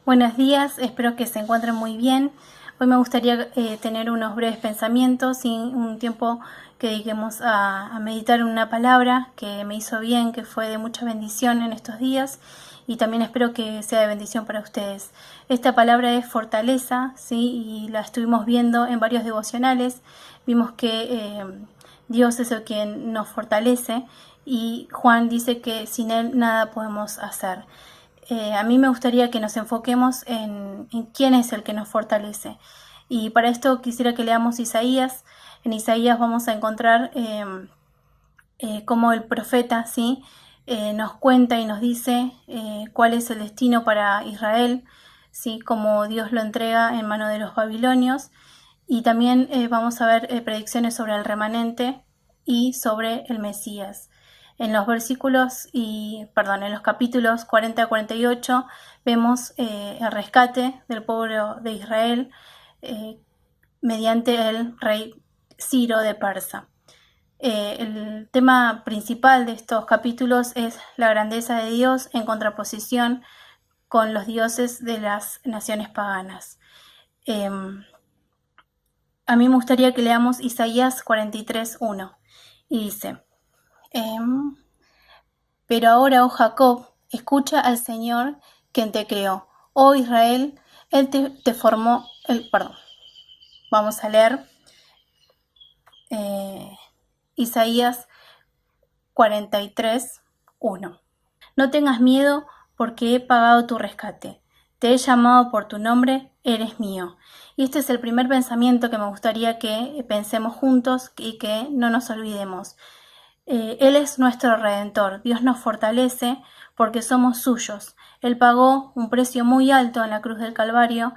Buenos días, espero que se encuentren muy bien. Hoy me gustaría tener unos breves pensamientos y un tiempo que dediquemos a meditar en una palabra que me hizo bien, que fue de mucha bendición en estos días y también espero que sea de bendición para ustedes. Esta palabra es fortaleza, ¿sí? Y la estuvimos viendo en varios devocionales. Vimos que Dios es el quien nos fortalece y Juan dice que sin Él nada podemos hacer. A mí me gustaría que nos enfoquemos en quién es el que nos fortalece. Y para esto quisiera que leamos Isaías. En Isaías vamos a encontrar cómo el profeta, ¿sí? Nos cuenta y nos dice cuál es el destino para Israel, ¿sí? Cómo Dios lo entrega en mano de los babilonios. Y también vamos a ver predicciones sobre el remanente y sobre el Mesías. En los en los capítulos 40 a 48 vemos el rescate del pueblo de Israel mediante el rey Ciro de Persa. El tema principal de estos capítulos es la grandeza de Dios en contraposición con los dioses de las naciones paganas. A mí me gustaría que leamos Isaías 43:1 y dice: Pero ahora, oh Jacob, escucha al Señor quien te creó. Oh Israel, Él te formó. Vamos a leer Isaías 43:1. No tengas miedo porque he pagado tu rescate. Te he llamado por tu nombre, eres mío. Y este es el primer pensamiento que me gustaría que pensemos juntos y que no nos olvidemos. Él es nuestro Redentor. Dios nos fortalece porque somos suyos. Él pagó un precio muy alto en la cruz del Calvario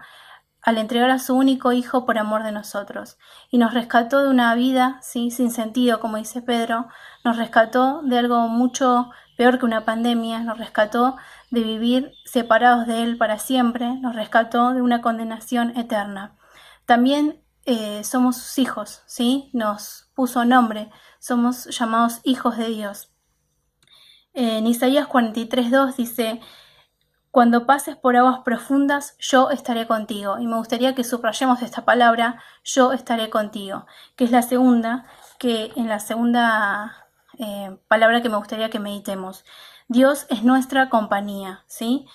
al entregar a su único Hijo por amor de nosotros. Y nos rescató de una vida, ¿sí?, sin sentido, como dice Pedro. Nos rescató de algo mucho peor que una pandemia. Nos rescató de vivir separados de Él para siempre. Nos rescató de una condenación eterna. También somos sus hijos, ¿sí? Nos puso nombre. Somos llamados hijos de Dios. En Isaías 43:2 dice: Cuando pases por aguas profundas, yo estaré contigo. Y me gustaría que subrayemos esta palabra, yo estaré contigo, que es la segunda palabra que me gustaría que meditemos. Dios es nuestra compañía, ¿sí?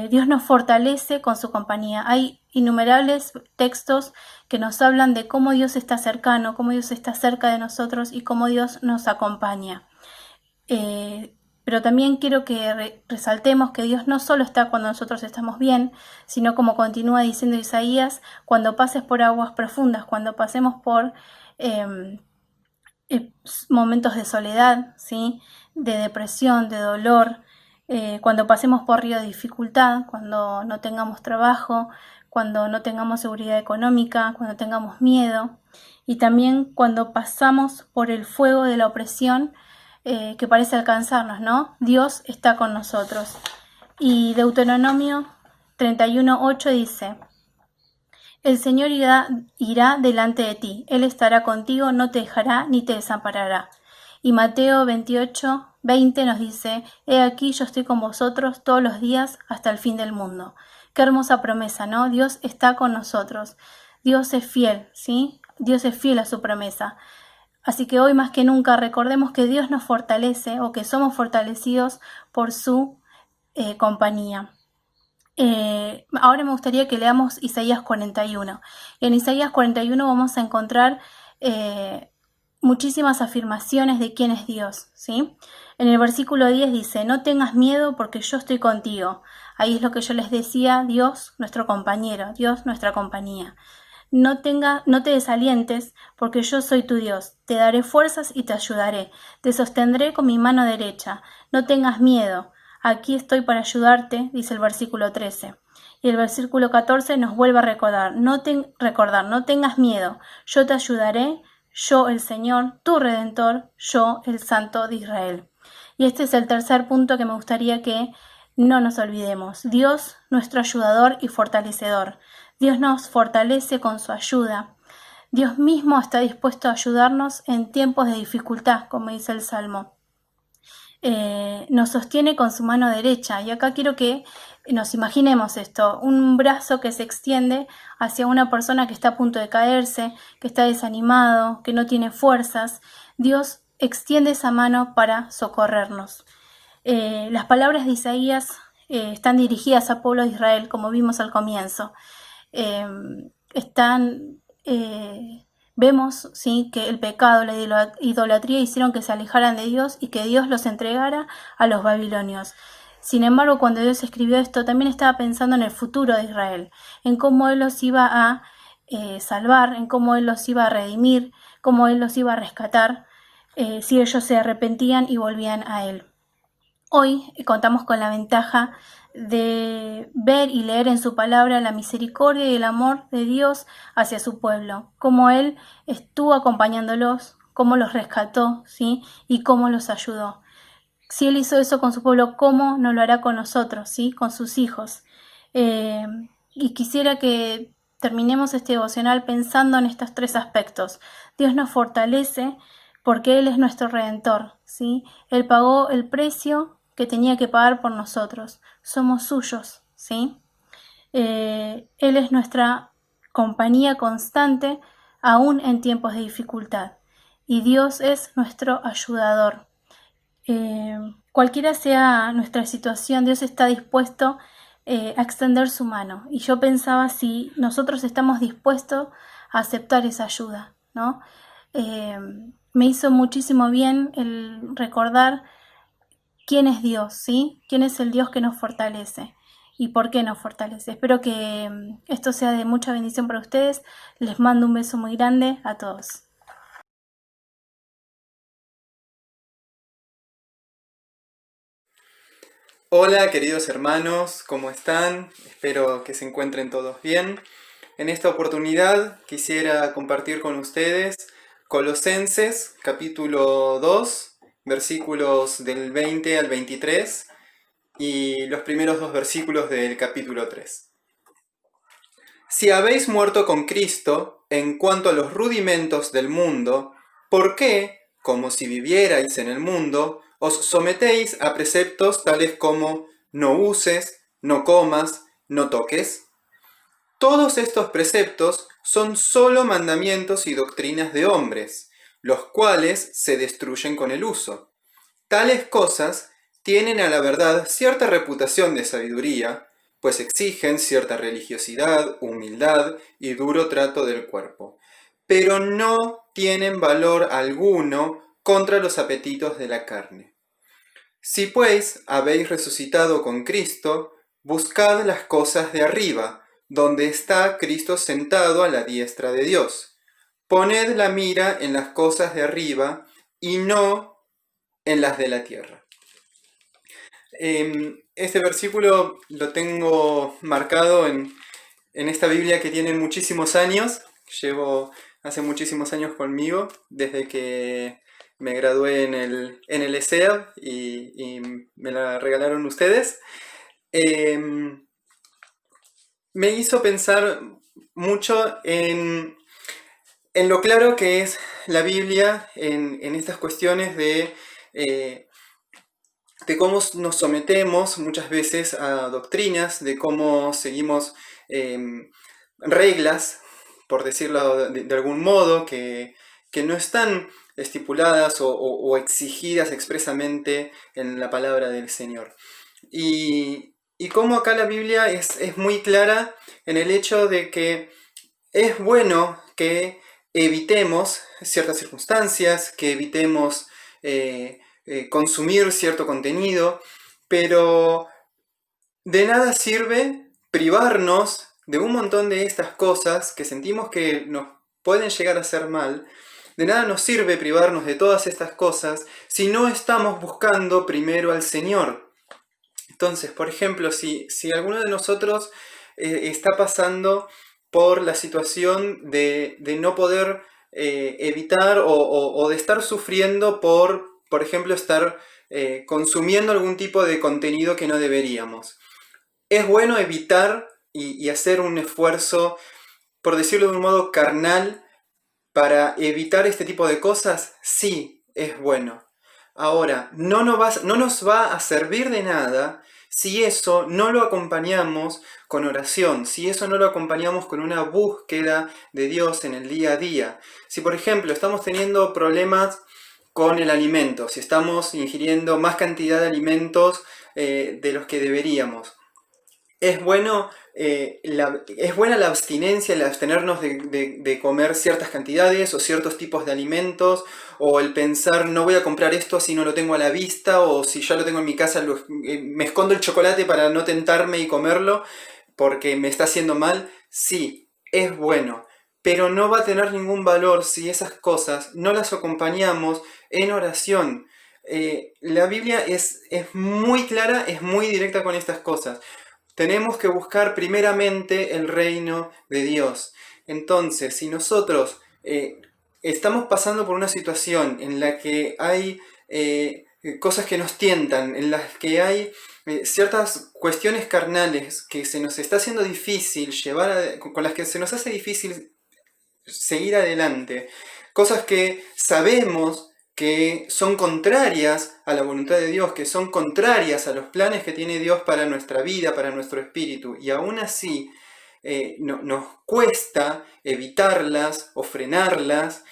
Dios nos fortalece con su compañía. Hay innumerables textos que nos hablan de cómo Dios está cercano, cómo Dios está cerca de nosotros y cómo Dios nos acompaña. Pero también quiero que resaltemos que Dios no solo está cuando nosotros estamos bien, sino, como continúa diciendo Isaías, cuando pases por aguas profundas, cuando pasemos por momentos de soledad, ¿sí?, de depresión, de dolor, cuando pasemos por río de dificultad, cuando no tengamos trabajo, cuando no tengamos seguridad económica, cuando tengamos miedo, y también cuando pasamos por el fuego de la opresión que parece alcanzarnos, ¿no? Dios está con nosotros. Y Deuteronomio 31:8 dice: El Señor irá delante de ti, Él estará contigo, no te dejará ni te desamparará. Y Mateo 28:20 nos dice: He aquí, yo estoy con vosotros todos los días hasta el fin del mundo. Qué hermosa promesa, ¿no? Dios está con nosotros. Dios es fiel, ¿sí? Dios es fiel a su promesa. Así que hoy más que nunca recordemos que Dios nos fortalece, o que somos fortalecidos por su compañía. Ahora me gustaría que leamos Isaías 41. En Isaías 41 vamos a encontrar muchísimas afirmaciones de quién es Dios, ¿sí? En el versículo 10 dice: No tengas miedo porque yo estoy contigo. Ahí es lo que yo les decía: Dios, nuestro compañero, Dios, nuestra compañía. No te desalientes, porque yo soy tu Dios. Te daré fuerzas y te ayudaré. Te sostendré con mi mano derecha. No tengas miedo. Aquí estoy para ayudarte, dice el versículo 13. Y el versículo 14 nos vuelve a recordar: no tengas miedo. Yo te ayudaré, yo el Señor, tu Redentor, yo el Santo de Israel. Y este es el tercer punto que me gustaría que no nos olvidemos: Dios, nuestro ayudador y fortalecedor. Dios nos fortalece con su ayuda. Dios mismo está dispuesto a ayudarnos en tiempos de dificultad, como dice el Salmo. nos sostiene con su mano derecha. Y acá quiero que nos imaginemos esto, un brazo que se extiende hacia una persona que está a punto de caerse, que está desanimado, que no tiene fuerzas. Dios extiende esa mano para socorrernos. Las palabras de Isaías están dirigidas al pueblo de Israel, como vimos al comienzo. Vemos, ¿sí?, que el pecado, la idolatría hicieron que se alejaran de Dios y que Dios los entregara a los babilonios. Sin embargo, cuando Dios escribió esto, también estaba pensando en el futuro de Israel, en cómo Él los iba a salvar, en cómo Él los iba a redimir, cómo Él los iba a rescatar, si ellos se arrepentían y volvían a Él. Hoy contamos con la ventaja de ver y leer en su palabra la misericordia y el amor de Dios hacia su pueblo, cómo Él estuvo acompañándolos, cómo los rescató, ¿sí?, y cómo los ayudó. Si Él hizo eso con su pueblo, ¿cómo no lo hará con nosotros, ¿sí?, con sus hijos? Y quisiera que terminemos este devocional pensando en estos tres aspectos. Dios nos fortalece porque Él es nuestro Redentor, ¿sí? Él pagó el precio que tenía que pagar por nosotros. Somos suyos, ¿sí? Él es nuestra compañía constante, aún en tiempos de dificultad. Y Dios es nuestro ayudador. Cualquiera sea nuestra situación, Dios está dispuesto a extender su mano. Y yo pensaba si nosotros estamos dispuestos a aceptar esa ayuda, ¿no? Me hizo muchísimo bien el recordar quién es Dios, ¿sí? Quién es el Dios que nos fortalece y por qué nos fortalece. Espero que esto sea de mucha bendición para ustedes. Les mando un beso muy grande a todos. Hola queridos hermanos, ¿cómo están? Espero que se encuentren todos bien. En esta oportunidad quisiera compartir con ustedes Colosenses capítulo 2, versículos del 20 al 23 y los primeros dos versículos del capítulo 3. Si habéis muerto con Cristo en cuanto a los rudimentos del mundo, ¿por qué, como si vivierais en el mundo, os sometéis a preceptos tales como no uses, no comas, no toques? Todos estos preceptos son sólo mandamientos y doctrinas de hombres, los cuales se destruyen con el uso. Tales cosas tienen a la verdad cierta reputación de sabiduría, pues exigen cierta religiosidad, humildad y duro trato del cuerpo, pero no tienen valor alguno contra los apetitos de la carne. Si pues habéis resucitado con Cristo, buscad las cosas de arriba, donde está Cristo sentado a la diestra de Dios. Poned la mira en las cosas de arriba y no en las de la tierra. Este versículo lo tengo marcado en esta Biblia que tiene muchísimos años. Llevo hace muchísimos años conmigo, desde que me gradué en el ESEA y me la regalaron ustedes. Me hizo pensar mucho en lo claro que es la Biblia en estas cuestiones de cómo nos sometemos muchas veces a doctrinas, de cómo seguimos reglas, por decirlo de algún modo, que no están estipuladas o exigidas expresamente en la palabra del Señor. Y cómo acá la Biblia es muy clara en el hecho de que es bueno que evitemos ciertas circunstancias, que evitemos consumir cierto contenido, pero de nada sirve privarnos de un montón de estas cosas que sentimos que nos pueden llegar a hacer mal. De nada nos sirve privarnos de todas estas cosas si no estamos buscando primero al Señor. Entonces, por ejemplo, si alguno de nosotros está pasando por la situación de no poder evitar o de estar sufriendo por ejemplo, estar consumiendo algún tipo de contenido que no deberíamos. Es bueno evitar y hacer un esfuerzo, por decirlo de un modo carnal, para evitar este tipo de cosas. Sí, es bueno. Ahora, no nos va a servir de nada si eso no lo acompañamos con oración, si eso no lo acompañamos con una búsqueda de Dios en el día a día. Si, por ejemplo, estamos teniendo problemas con el alimento, si estamos ingiriendo más cantidad de alimentos de los que deberíamos, es bueno, es buena la abstinencia, el abstenernos de comer ciertas cantidades o ciertos tipos de alimentos, o el pensar no voy a comprar esto si no lo tengo a la vista, o si ya lo tengo en mi casa me escondo el chocolate para no tentarme y comerlo porque me está haciendo mal. Sí, es bueno, pero no va a tener ningún valor si esas cosas no las acompañamos en oración. La Biblia es muy clara, es muy directa con estas cosas. Tenemos que buscar primeramente el reino de Dios. Entonces, si nosotros estamos pasando por una situación en la que hay cosas que nos tientan, en las que hay ciertas cuestiones carnales que se nos está haciendo difícil con las que se nos hace difícil seguir adelante, cosas que sabemos que son contrarias a la voluntad de Dios, que son contrarias a los planes que tiene Dios para nuestra vida, para nuestro espíritu, y aún así nos cuesta evitarlas o frenarlas,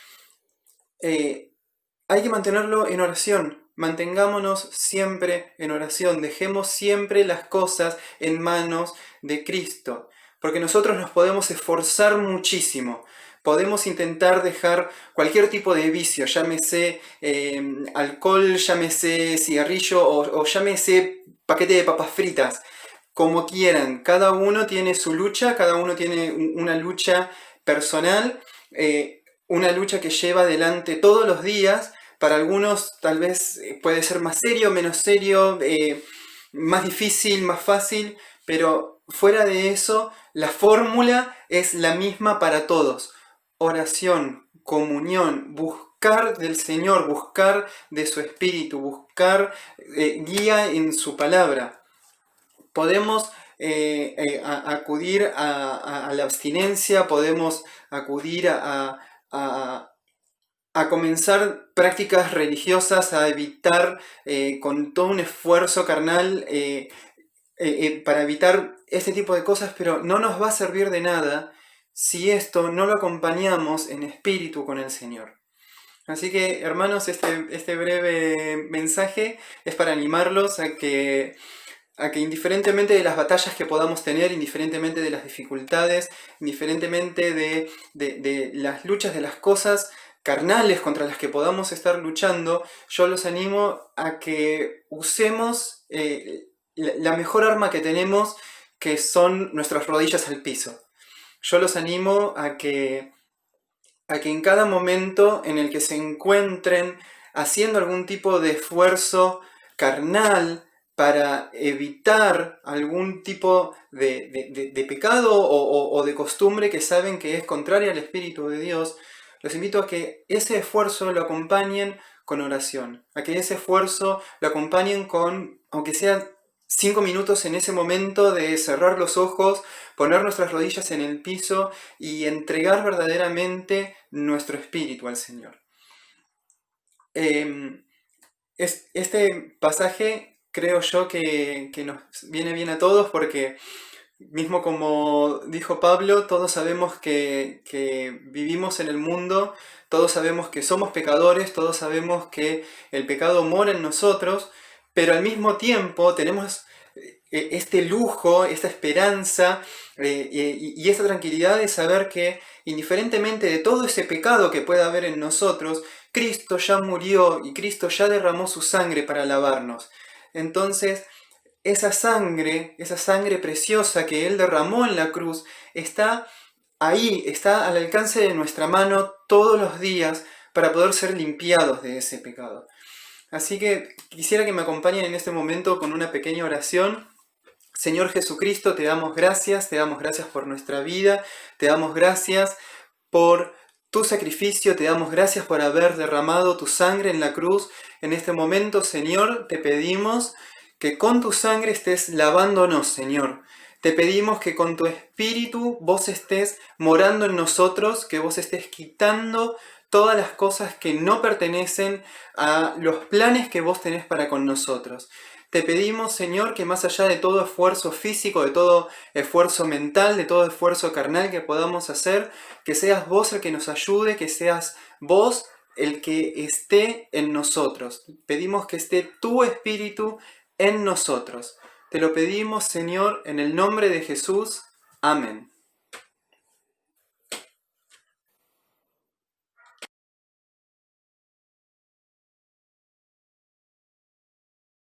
hay que mantenerlo en oración. Mantengámonos siempre en oración, dejemos siempre las cosas en manos de Cristo, porque nosotros nos podemos esforzar muchísimo. Podemos intentar dejar cualquier tipo de vicio, llámese alcohol, llámese cigarrillo o llámese paquete de papas fritas, como quieran. Cada uno tiene su lucha, cada uno tiene una lucha personal, una lucha que lleva adelante todos los días. Para algunos tal vez puede ser más serio, menos serio, más difícil, más fácil, pero fuera de eso, la fórmula es la misma para todos. Oración, comunión, buscar del Señor, buscar de su Espíritu, buscar guía en su palabra. Podemos acudir a la abstinencia, podemos acudir a comenzar prácticas religiosas, a evitar con todo un esfuerzo carnal para evitar este tipo de cosas, pero no nos va a servir de nada si esto no lo acompañamos en espíritu con el Señor. Así que, hermanos, este breve mensaje es para animarlos a que indiferentemente de las batallas que podamos tener, indiferentemente de las dificultades, indiferentemente de las luchas, de las cosas carnales contra las que podamos estar luchando, yo los animo a que usemos la mejor arma que tenemos, que son nuestras rodillas al piso. Yo los animo a que en cada momento en el que se encuentren haciendo algún tipo de esfuerzo carnal para evitar algún tipo de pecado o de costumbre que saben que es contraria al Espíritu de Dios, los invito a que ese esfuerzo lo acompañen con oración, a que ese esfuerzo lo acompañen con, aunque sean 5 minutos en ese momento de cerrar los ojos, poner nuestras rodillas en el piso y entregar verdaderamente nuestro espíritu al Señor. Este pasaje creo yo que nos viene bien a todos porque, mismo como dijo Pablo, todos sabemos que vivimos en el mundo, todos sabemos que somos pecadores, todos sabemos que el pecado mora en nosotros, pero al mismo tiempo tenemos este lujo, esta esperanza y esta tranquilidad de saber que indiferentemente de todo ese pecado que pueda haber en nosotros, Cristo ya murió y Cristo ya derramó su sangre para lavarnos. Entonces, esa sangre preciosa que Él derramó en la cruz, está ahí, está al alcance de nuestra mano todos los días para poder ser limpiados de ese pecado. Así que quisiera que me acompañen en este momento con una pequeña oración. Señor Jesucristo, te damos gracias por nuestra vida, te damos gracias por tu sacrificio, te damos gracias por haber derramado tu sangre en la cruz. En este momento, Señor, te pedimos que con tu sangre estés lavándonos, Señor. Te pedimos que con tu espíritu vos estés morando en nosotros, que vos estés quitando todas las cosas que no pertenecen a los planes que vos tenés para con nosotros. Te pedimos, Señor, que más allá de todo esfuerzo físico, de todo esfuerzo mental, de todo esfuerzo carnal que podamos hacer, que seas vos el que nos ayude, que seas vos el que esté en nosotros. Pedimos que esté tu Espíritu en nosotros. Te lo pedimos, Señor, en el nombre de Jesús. Amén.